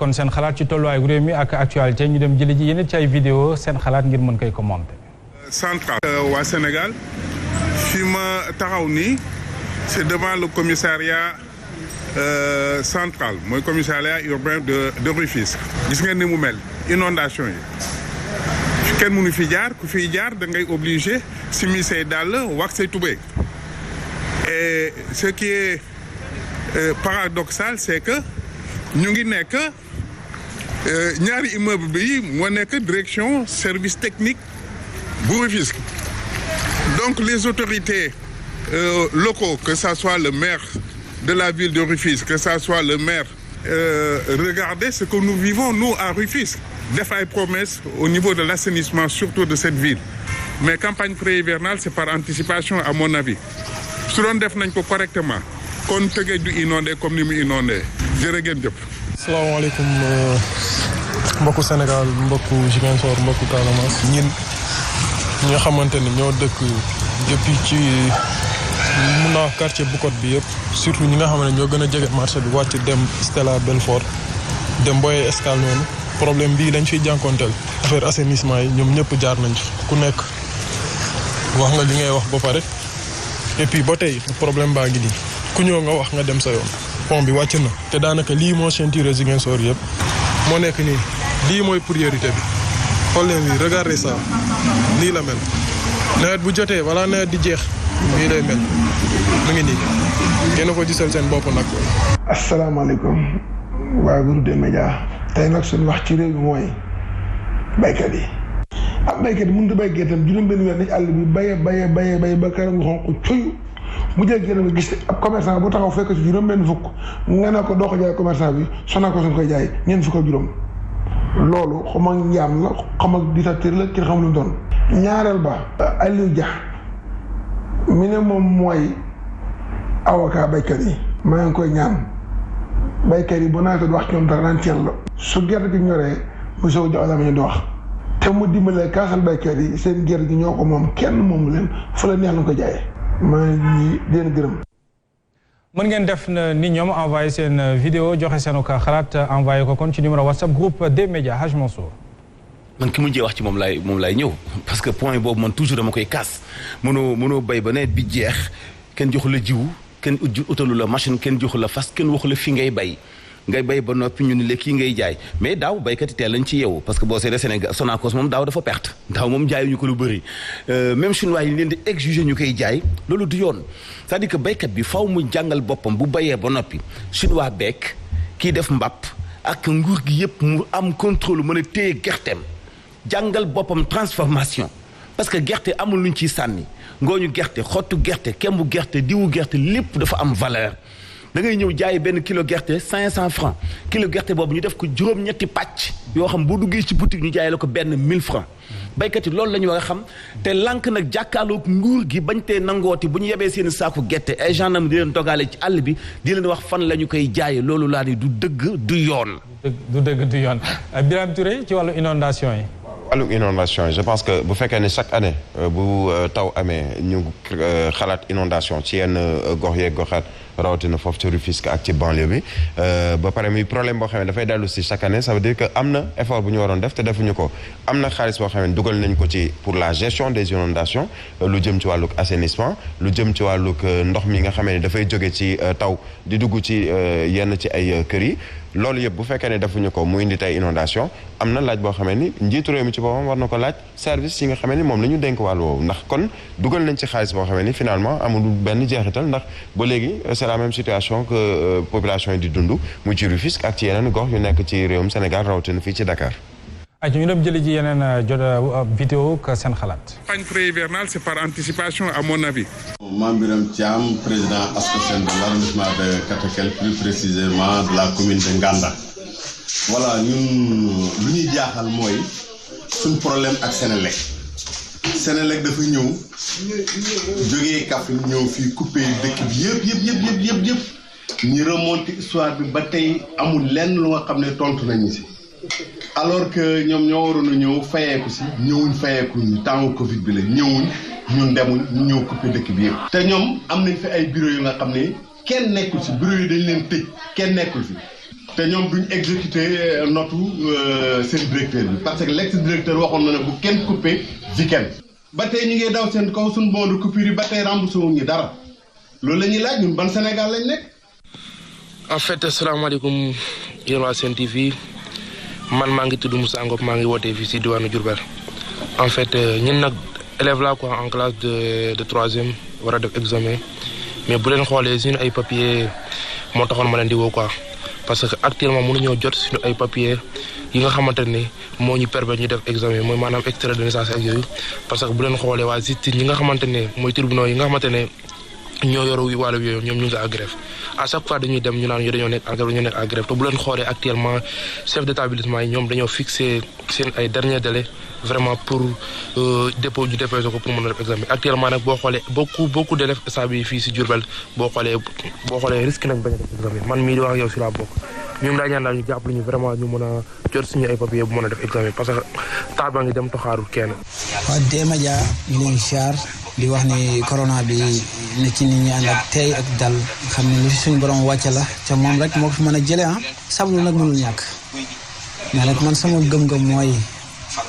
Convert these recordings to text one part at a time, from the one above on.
nekkoon seen xalaat ci tolluwaayu réew mi ak actualité ñu dem jëli ji yeneen ci ay vidéo seen xalaat ngir mën koy commenter. central waa Sénégal fi ma taxaw nii c'est devant le commissariat central mooy commissariat urbain de Rufisque. gis ngeen ni mu mel inondation yi kenn mënu fi jaar ku fiy jaar da ngay obligé simi say dàll wax say tubéy et ce qui est paradoxal c'est que ñu ngi nekk ñaari immeuble bi moo nekk direction service technique bu Rufisque. Donc les autorités locaux, que ça soit le maire de la ville de Rufisque, que ça soit le maire, regardez ce que nous vivons, nous, à Rufisque. Def ay promesses au niveau de l'assainissement, surtout de cette ville. Mais campagne pré-hivernale, c'est par anticipation, à mon avis. Su doon def nañ ko correctement kon Tëngéej du inondé comme ni mu inondé jërë ngeen jëf. Asalaamaaleykum mbokku Sénégal mbokku Ziguinchor mbokku Casamance ñi nga xamante ne ñoo dëkk depuis ci mun naa quartier Bukot bi yëpp surtout ñi nga xam ne ñoo gën a jege marché bi wàcc dem Stella Belfort dem Boye Escale noonu problème bii dañ fiy jànkonteel affaire assainissement yi ñoom ñëpp jaar nañ ci ku nekk wax nga li ngay wax ba pare et puis ba tey problème baa ngi nii ku ñëw nga wax nga dem sa yoon pont bi wàcc na te daanaka lii moo ceinture Ziguinchor yëpp moo nekk nii lii mooy priorité bi xool leen lii regardez ça lii la mel nawet bu jotee wala nawet di jeex lii lay mel mu ngi nii kenn ko gisal seen bopp nag. asalaamaaleykum waa groupe des médias tey nag suñu wax ci réew mi mooy baykat yi ab baykat yi mënut a bay gerteem juróom-benn weer ni ci àll bi bay ba këram nga xonq cuy mu jël gerte bi gis ab commerçant bu taxaw fekk ci juróom-benn fukk nga ne ko doo ko jaay commerçant bi sonal ko suñ koy jaay ñeent fukk ak juróom loolu xam nga njaam la xam nga dictature la kenn xam lu mu doon. ñaareel ba Aliou Dia mi ne moom mooy avocat baykat yi maa ngi koy ñaan baykat yi bu naawee di wax ci ñoom dara naan teel la su gerte gi ñoree mu soog jox la ma ñu di wax te mu dimbalee kaasal baykat yi seen gerte gi ñoo ko moom kenn moomu leen fu la neex la ko jaayee maa ngi leen gërëm. mën ngeen def ni ñoom envoyé seen vidéo joxe seen xalaat envoyé ko kon ci numéro WhatsApp groupe des médias Haj Mansour. man ki mujjee wax ci moom laay ñëw parce que point boobu man toujours dama koy kaas mënoo bay ba nawet bi jeex kenn joxu la jiwu kenn utalu la machine kenn joxu la fas kenn waxu la fi ngay bay ba noppi ñu ni la kii ngay jaay mais daaw baykat yi teel lañ ci yeewu parce que boo seetlee Sénégal Sonacos moom daaw dafa perte daaw moom jaayuñu ko lu bëri même chinois yi leen di exiger ñu koy jaay loolu du yoon c'est-à-dire que baykat bi faw mu jàngal boppam bu bayee ba noppi chinois beek kii def mbàpp ak nguur gi yëpp mu am contrôle mën a téye gerteem jàngal boppam transformation parce que gerte amul luñ ciy sànni ngooñu gerte xottu gerte kembu gerte diwu gerte lépp dafa am valeur da ngay ñëw jaay benn kilo gerte 500 francs kilo gerte boobu ñu def ko juróom-ñetti pàcc yoo xam boo duggee ci boutique ñu jaay la ko benn 1000 francs baykat yi loolu la ñu war a xam te lànk nag jàkkaarloog nguur gi bañ tee nangooti bu ñu yebee seen saaku gerte ay gendarme di leen dogaale ci àll bi di leen wax fan la ñu koy jaayee loolu laa ni du dëgg du yoon. du dëgg du yoon Birame Touré ci wàllu inondation yi. wàllu inondation je pense que bu fekkee ne chaque année bu taw amee ñu xalaat inondation ci yenn gox yeeg goxaat rawatina foofu ci Rufisque ak ci banlieue bi ba pare muy problème boo xam ne dafay dellu si chaque année ça veut dire que am na effort bu ñu waroon def te defuñu ko am na xaalis boo xam ne dugal nañ ko ci pour la gestion des inondations lu jëm ci wàllug assainissement lu jëm ci wàllug ndox mi nga xam ne dafay jóge ci taw di dugg ci yenn ci ay kër yi loolu yëpp bu fekkee ne defuñu ko mu indi tey inondation am na laaj boo xamee ni njiitu réew mi ci boppam war na ko laaj service yi nga xamee ni moom la ñu dénk wàllu woowu ndax kon dugal nañ ci xaalis boo xamee ni finalement amul benn jeexital ndax ba léegi c'est la même situation que population yi di dund mu ci Rufisque ak ci yeneen gox yu nekk ci réewum Sénégal rawatina fii ci Dakar. ñu dem jëli ji yeneen vidéo ak seen xalaat. campagne pré-hivernale c'est par anticipation à mon avis. Mame Birame Thiam président ASCOSEN de l'arrondissement de Katakel plus précisément de la commune de Nganda. voilà ñun lu ñuy jaaxal mooy suñ problème ak Sénélec. Sénélec dafa ñëw jógee Kaffrine ñëw fii coupé dëkk bi yëpp ñu remonté histoire bi ba tey amul lenn lu nga xam ne tontu nañu si. alors que ñoom ñoo waroon a ñëw fayeeku si ñëwuñ fayeeku ñu temps Covid bi la ñëwuñ ñun demuñ ñu ñëw coupé dëkk bi yëpp. te ñoom am nañ fi ay bureau yu nga xam ne kenn nekkul si bureau yi dañ leen tëj kenn nekkul fi te ñoom duñ exécuter notu seen directeur bi parce que l'ex directeur waxoon na ne bu kenn coupé weekend ba tey ñu ngi daw seen kaw suñu bon de coupure yi ba tey remboursé wuñ ñu dara loolu la ñuy laaj ñun ban Sénégal lañ nekk. en fait asalaamaaleykum yéen waa Sen TV man maa ngi tudd Moussa Ngop maa ngi wootee fii si diwaanu Diourbel en fait ñun nag élève la quoi en classe de troisième war a def examen mais bu leen xoolee suñu ay papier moo taxoon ma leen di woo quoi parce que actuellement mënuñoo jot suñu ay papier yi nga xamante ne moo ñu permettre ñu def examen mooy maanaam extrait de naissance ak yooyu parce que bu leen xoolee waa justice ñi nga xamante ne mooy tribunaux yi nga xamante ne ñoo yoru wàllu yooyu ñoom ñu ngi à grève à chaque fois dañuy dem ñu naan dañoo nekk en grève dañoo nekk à grève te bu leen xoolee actuellement chef d'établissement yi ñoom dañoo fixé seen ay dernier délai vraiment pour dépôt ñu déposé ko pour mën a def examen actuellement nag boo xoolee beaucoup d'élèves instant bi fii si Diourbel boo xoolee risque nañ bañ a def examen man mii di wax ak yow si laa bokk ñoom daa ñaan daal ñu jàppale ñu vraiment ñu mën a jot suñu ay papier bu mën a def examen parce que temps baa ngi dem toxaarul kenn. waaw D-Media ñu leen siyaar di wax ni corona bi ne ci nit ñi ànd ak tey ak dal xam ne lu si suñu borom wàcce la ca moom rek moo ko fi mën a jëlee sablu nag mënul ñàkk mais nag man sama gëm-gëm mooy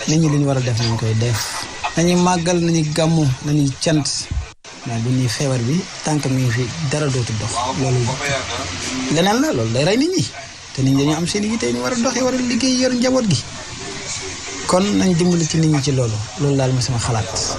nit ñi li ñu war a def nañ koy def nañu màggal nañu gàmmu nañu cant mais bu ñuy feebar bi tànk mi ngi fi dara dootu dox loolu leneen la loolu day rey nit ñi te nit ñi dañoo am seen yitte ñu war a doxee war a liggéey yor njaboot gi kon nañ dimbali ci nit ñi ci loolu daal ma sama xalaat.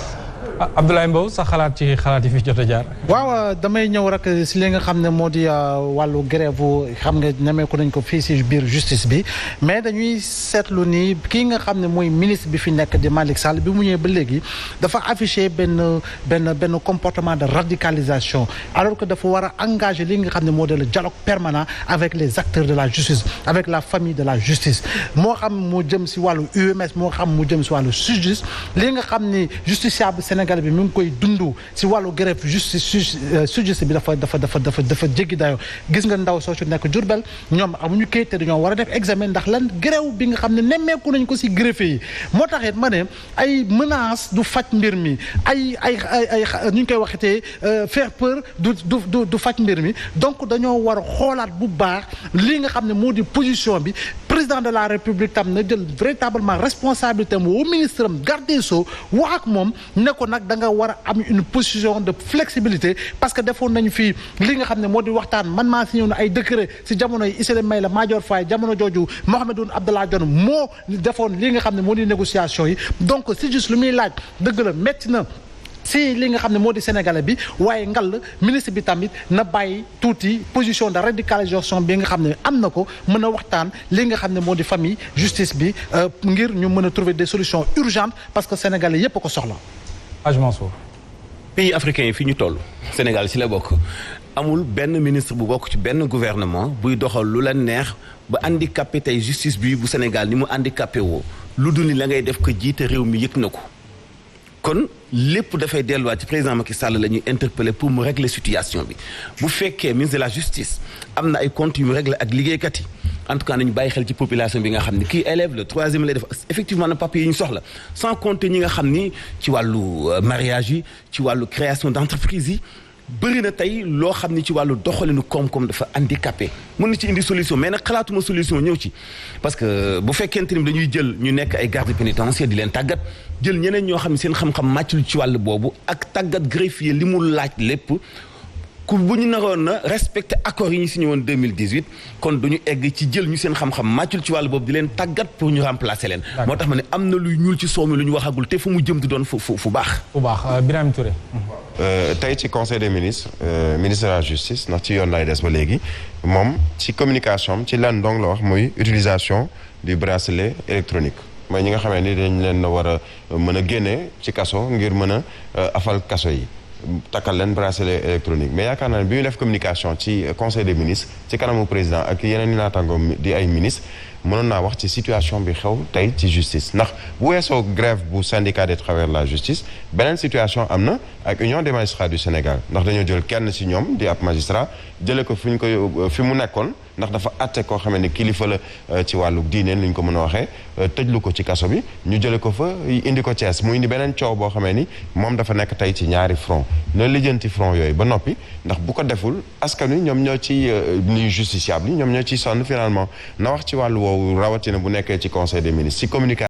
Abdoulaye Mbow sa xalaat ci xalaat yi fi jot a jaar. waaw damay ñëw rek si li nga xam ne moo di wàllu grève xam nga ñemeeku nañ ko fii si biir justice bi mais dañuy seetlu ni kii nga xam ne mooy ministre bi fi nekk di Malick Sall bi mu ñëwee ba léegi dafa affiché benn comportement de radicalisation alors que dafa war a engager li nga xam ne moo di le dialogue permanent avec les acteurs de la justice avec la famille de la justice moo xam mu jëm si wàllu UMS moo xam mu jëm si wàllu SYTJUST li nga xam ni justiciable Sénégal bi mu ngi koy dund si wàllu grève justice SYTJUST bi dafa jéggi dayoo gis nga ndaw soo ci nekk Diourbel ñoom amuñu kayit te dañoo war a def examen ndax lan grève bi nga xam ne nemmeeku nañ ko si greffier yi moo taxit ma ne ay menace du faj mbir mi ay ñu ngi koy waxatee faire peur du faj mbir mi donc dañoo war a xoolaat bu baax li nga xam ne moo di position bi président de la république tam na jël véritablement responsabilité am woo ministre am garde des Sceaux wax ak moom ne ko nag da nga war a am une position de flexibilité parce que defoon nañu fii li nga xam ne moo di waxtaan man maa si ñëw na ay décret si jamono yi Issa Maïla Madior Faye jamono jooju Mahammed Abdallah Dionne moo defoon li nga xam ne moo di négociation yi donc c'est juste lu muy laaj dëgg la métti na si li nga xam ne moo di sénégalais bi waaye ngal ministre bi tamit na bàyyi tuuti position de radicalisation bi nga xam ne am na ko mën a waxtaan li nga xam ne moo di famille justice bi ngir ñu mën a trouver des solutions urgentes parce que sénégalais yépp a ko soxla. pays africains yi fi ñu toll Sénégal ci la bokk amul benn ministre bu bokk ci benn gouvernement buy doxal lu la neex ba handicapé tey justice bi bu Sénégal ni mu handicapé woo lu dul ni la ngay def ko jiite réew mi yëg na ko kon lépp dafay delluwaat ci président Macky Sall la ñuy interpeller pour mu régler situation bi bu fekkee ministre de la justice am na ay comptes yu mu régler ak liggéeykat yi en tout cas nañu bàyyi xel ci population bi nga xam ni kii élève le troisième lay def effectivement na papier yi ñu soxla sans compter ñi nga xam ni ci wàllu mariage yi ci wàllu création d'entreprise yi bëri na tey loo xam ni ci wàllu doxalinu koom-koom dafa handicapé mën na ci indi solution mais nag xalaatuma solution ñëw ci parce que bu fekkente ni dañuy jël ñu nekk ay garde pénitentiaire di leen tàggat jël ñeneen ñoo xam ne seen xam-xam màccul ci wàll boobu ak tàggat greffier li mu laaj lépp ku bu ñu naroon na respecter accords yi ñu signé woon 2018 kon duñu egg ci jël ñu seen xam-xam màccul ci wàll boobu di leen tàggat pour ñu remplacer leen. moo tax ma ne am na luy ñuul ci soow mi lu ñu waxagul te fu mu jëm di doon fu baax. fu baax Birame Touré. tey ci conseil des ministres ministre de la justice ndax ci yoon lay des ba léegi moom ci communication am ci lan dong la wax muy utilisation du bracelet électronique mooy ñi nga xamee ni dañ leen war a mën a génne ci kaso ngir mën a afal kaso yi. takkal leen bracelet électronique mais yaakaar naa ne bi ñu def communication ci conseil des ministres ci kanamu président ak yeneen i naataangoom di ay ministres mënoon naa wax ci situation bi xew tey ci justice ndax bu weesoo grève bu syndicat des travailleurs de la justice beneen situation am na ak union des magistrats du Sénégal ndax dañoo jël kenn ci ñoom di ab magistrat jële ko fi mu nekkoon ndax dafa atte koo xamee ne kilifa la ci wàllu diine li ñu ko mën a waxee tëjlu ko ci kaso bi ñu jële ko fa indi ko Thiès mu indi beneen coow boo xamee ni moom dafa nekk tey ci ñaari front na lijjanti front yooyu ba noppi ndax bu ko deful askan wi ñoom ñoo ci ni justiciable yi ñoom ñoo ciy sonn finalement na wax ci wàllu woowu rawatina bu nekkee ci conseil des ministres ci communication